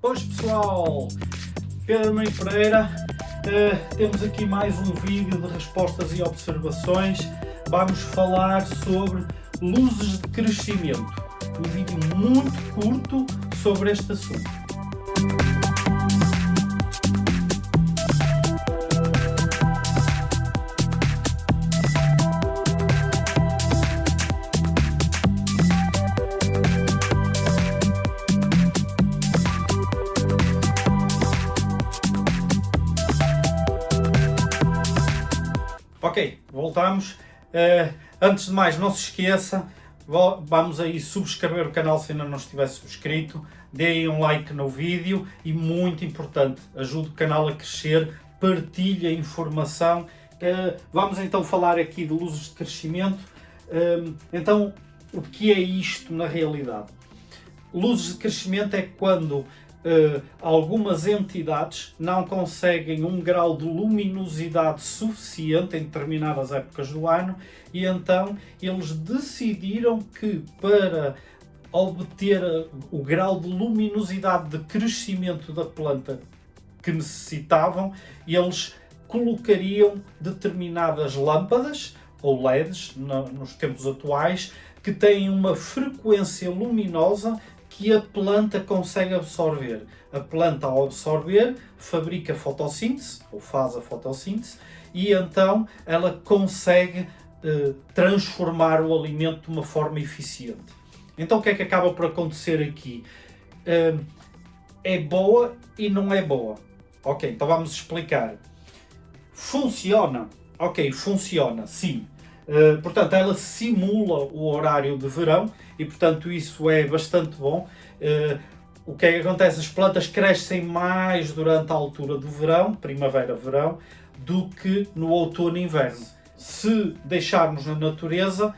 Pois pessoal, Pedro Meio Pereira, temos aqui mais um vídeo de respostas e observações. Vamos falar sobre luzes de crescimento. Um vídeo muito curto sobre este assunto. Ok, voltamos. Antes de mais, não se esqueça, vamos aí subscrever o canal se ainda não estiver subscrito, deem um like no vídeo e, muito importante, ajude o canal a crescer, partilhe a informação. Vamos então falar aqui de luzes de crescimento. Então, o que é isto na realidade? Luzes de crescimento é quando algumas entidades não conseguem um grau de luminosidade suficiente em determinadas épocas do ano e então eles decidiram que para obter o grau de luminosidade de crescimento da planta que necessitavam, eles colocariam determinadas lâmpadas ou LEDs nos tempos atuais que têm uma frequência luminosa que a planta consegue absorver. A planta, ao absorver, fabrica fotossíntese, ou faz a fotossíntese, e então ela consegue transformar o alimento de uma forma eficiente. Então o que é que acaba por acontecer aqui? É boa e não é boa. Ok, então vamos explicar. Funciona? Ok, funciona, sim. Portanto, ela simula o horário de verão e, portanto, isso é bastante bom. O que é que acontece? As plantas crescem mais durante a altura do verão, primavera-verão, do que no outono e inverno. Se deixarmos na natureza,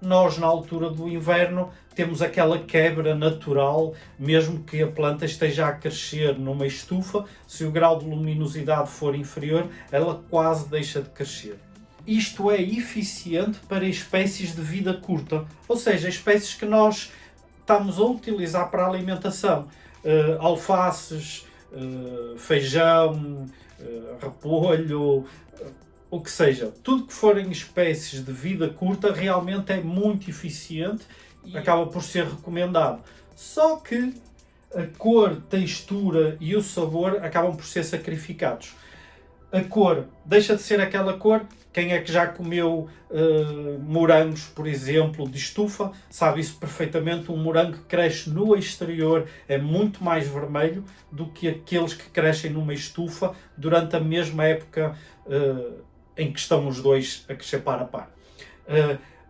nós na altura do inverno temos aquela quebra natural, mesmo que a planta esteja a crescer numa estufa, se o grau de luminosidade for inferior, ela quase deixa de crescer. Isto é eficiente para espécies de vida curta, ou seja, espécies que nós estamos a utilizar para a alimentação. Alfaces, feijão, repolho, o que seja. Tudo que forem espécies de vida curta realmente é muito eficiente e acaba por ser recomendado. Só que a cor, textura e o sabor acabam por ser sacrificados. A cor deixa de ser aquela cor. Quem é que já comeu morangos, por exemplo, de estufa, sabe isso perfeitamente. Um morango que cresce no exterior é muito mais vermelho do que aqueles que crescem numa estufa durante a mesma época em que estão os dois a crescer par a par.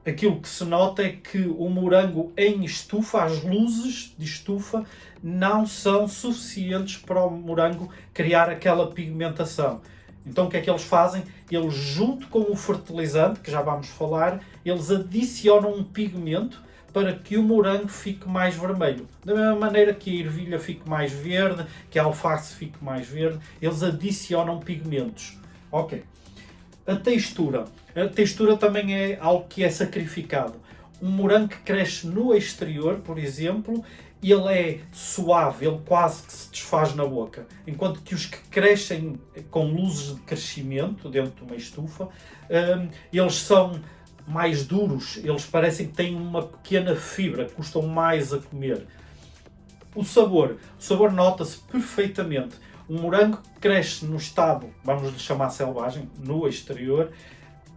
Aquilo que se nota é que o morango em estufa, as luzes de estufa, não são suficientes para o morango criar aquela pigmentação. Então o que é que eles fazem? Eles, junto com o fertilizante, que já vamos falar, eles adicionam um pigmento para que o morango fique mais vermelho. Da mesma maneira que a ervilha fique mais verde, que a alface fique mais verde, eles adicionam pigmentos. Ok. A textura. A textura também é algo que é sacrificado. Um morango que cresce no exterior, por exemplo, ele é suave, ele quase que se desfaz na boca. Enquanto que os que crescem com luzes de crescimento dentro de uma estufa, eles são mais duros, eles parecem que têm uma pequena fibra, custam mais a comer. O sabor nota-se perfeitamente. Um morango que cresce no estado, vamos lhe chamar selvagem, no exterior,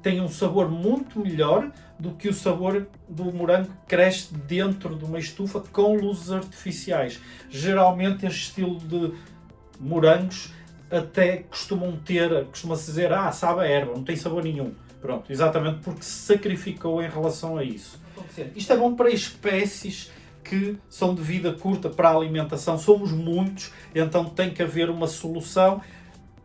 tem um sabor muito melhor do que o sabor do morango que cresce dentro de uma estufa com luzes artificiais. Geralmente este estilo de morangos até costuma-se dizer, sabe a erva, não tem sabor nenhum. Pronto, exatamente porque se sacrificou em relação a isso. Isto é bom para espécies que são de vida curta para a alimentação. Somos muitos, então tem que haver uma solução.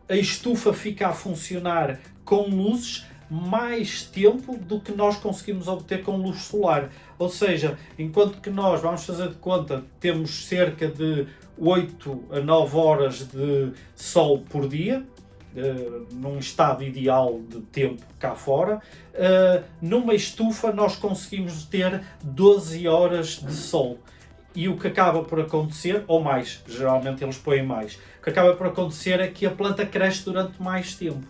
A estufa fica a funcionar com luzes mais tempo do que nós conseguimos obter com luz solar. Ou seja, enquanto que nós, vamos fazer de conta, temos cerca de 8 a 9 horas de sol por dia, num estado ideal de tempo cá fora, numa estufa nós conseguimos ter 12 horas de sol. E o que acaba por acontecer, ou mais, geralmente eles põem mais, o que acaba por acontecer é que a planta cresce durante mais tempo.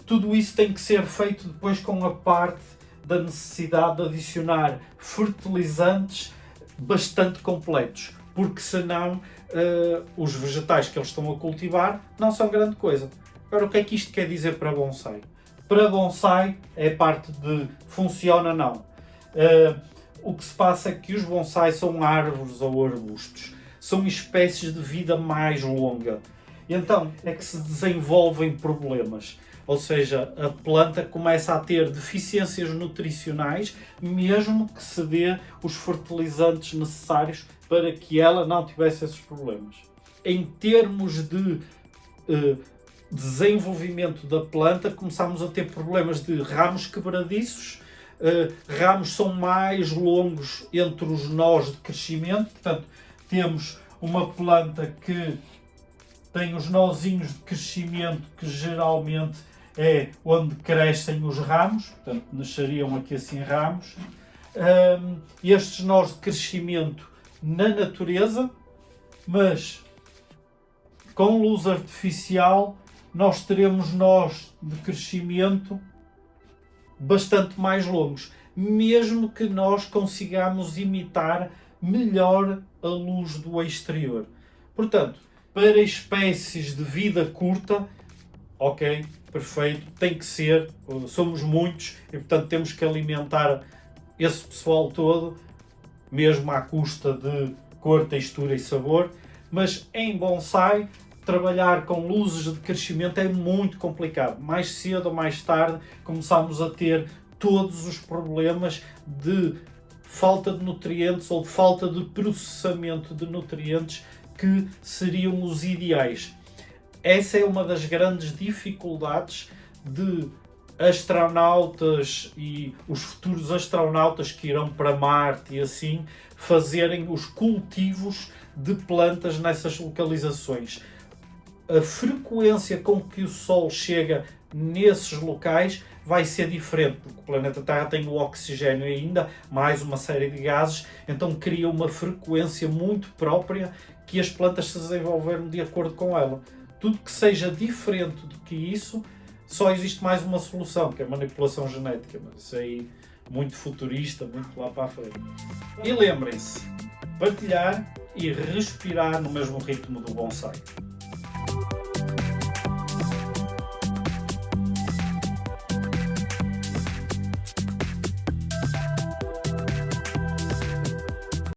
Tudo isso tem que ser feito depois com a parte da necessidade de adicionar fertilizantes bastante completos, porque senão os vegetais que eles estão a cultivar não são grande coisa. Agora, o que é que isto quer dizer para bonsai? Para bonsai é a parte de funciona não. O que se passa é que os bonsais são árvores ou arbustos, são espécies de vida mais longa. E então é que se desenvolvem problemas. Ou seja, a planta começa a ter deficiências nutricionais, mesmo que se dê os fertilizantes necessários para que ela não tivesse esses problemas. Em termos de desenvolvimento da planta, começamos a ter problemas de ramos quebradiços, ramos são mais longos entre os nós de crescimento, portanto, temos uma planta que tem os nozinhos de crescimento que geralmente é onde crescem os ramos, portanto nasceriam aqui assim ramos. Estes nós de crescimento na natureza, mas com luz artificial nós teremos nós de crescimento bastante mais longos, mesmo que nós consigamos imitar melhor a luz do exterior. Portanto, para espécies de vida curta, ok, perfeito, tem que ser, somos muitos e portanto temos que alimentar esse pessoal todo, mesmo à custa de cor, textura e sabor, mas em bonsai trabalhar com luzes de crescimento é muito complicado. Mais cedo ou mais tarde começamos a ter todos os problemas de falta de nutrientes ou de falta de processamento de nutrientes que seriam os ideais. Essa é uma das grandes dificuldades de astronautas e os futuros astronautas que irão para Marte e assim fazerem os cultivos de plantas nessas localizações. A frequência com que o Sol chega nesses locais vai ser diferente, porque o planeta Terra tem o oxigênio ainda, mais uma série de gases, então cria uma frequência muito própria que as plantas se desenvolveram de acordo com ela. Tudo que seja diferente do que isso, só existe mais uma solução, que é a manipulação genética, mas isso aí muito futurista, muito lá para a frente. E lembrem-se, partilhar e respirar no mesmo ritmo do bonsai.